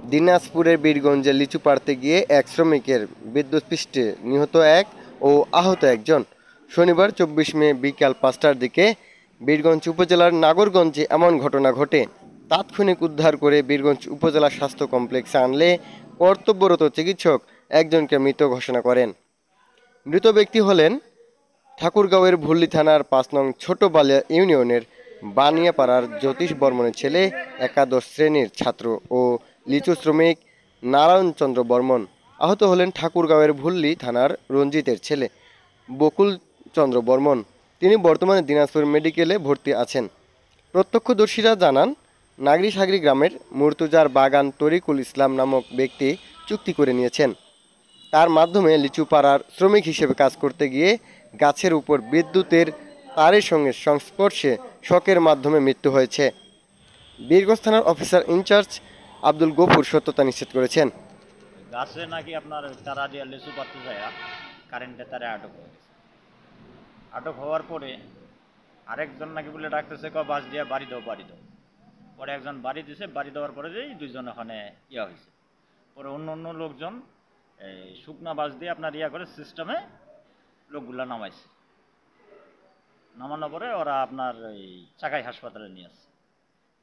দিনাজপুরের বীরগঞ্জে লিচু পাড়তে গিয়ে এক শ্রমিকের বিদ্যুৎস্পৃষ্টে নিহত এক ও আহত একজন। শনিবার 24 মে বিকাল 5টার দিকে বীরগঞ্জ উপজেলার নাগরগঞ্জে এমন ঘটনা ঘটে। তাৎক্ষণিক উদ্ধার করে বীরগঞ্জ উপজেলা স্বাস্থ্য কমপ্লেক্সে আনলে কর্তব্যরত চিকিৎসক একজনকে মৃত ঘোষণা করেন। মৃত ব্যক্তি হলেন ঠাকুরগাঁওয়ের ভুল্লি থানার 5 নং ছোট বালিয়া ইউনিয়নের বানিয়াপাড়ার জ্যোতিষ বর্মনের ছেলে একাদশ শ্রেণীর ছাত্র ও লিচু শ্রমিক নারায়ণ চন্দ্র বর্মন। আহত হলেন ঠাকুরগাঁওয়ের ভুল্লি থানার রঞ্জিতের ছেলে বকুল চন্দ্র বর্মন। তিনি বর্তমানে দিনাজপুর মেডিকেলে ভর্তি আছেন। প্রত্যক্ষদর্শীরা জানান, নাগরিসাগরি গ্রামের মুর্তুজার বাগান তরিকুল ইসলাম নামক ব্যক্তি চুক্তি করে নিয়েছেন। তার মাধ্যমে লিচু পাড়ার শ্রমিক হিসেবে কাজ করতে গিয়ে গাছের উপর বিদ্যুতের তারের সঙ্গে সংস্পর্শে শকের মাধ্যমে মৃত্যু হয়েছে। বীরগঞ্জ থানার অফিসার ইনচার্জ আব্দুল গফুর সত্যতা নিশ্চিত করেছেন। গাছে নাকি আপনার তারা দিয়ে লিচু পাড়তে যায় কারেন্টের তারে আটক হওয়ার পরে আরেকজন নাকি বলে ডাকতেছে বাস দিয়ে বাড়ি দাও বাড়ি দাও। পরে একজন বাড়ি দিছে, বাড়ি দেওয়ার পরে যেই দুইজন ওখানে হয়েছে। পরে অন্য অন্য লোকজন এই শুকনা বাস দিয়ে আপনার করে সিস্টেমে লোকগুলা নামাইছে। নামানোর পরে ওরা আপনার এই চাকাই হাসপাতালে নিয়ে আসছে।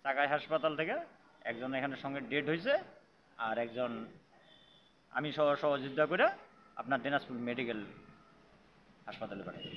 চাকাই হাসপাতাল থেকে একজন এখানে সঙ্গে ডেড হয়েছে, আর একজন আমি সহযোগিতা করে আপনার দিনাজপুর মেডিকেল হাসপাতালে পাঠাইছি।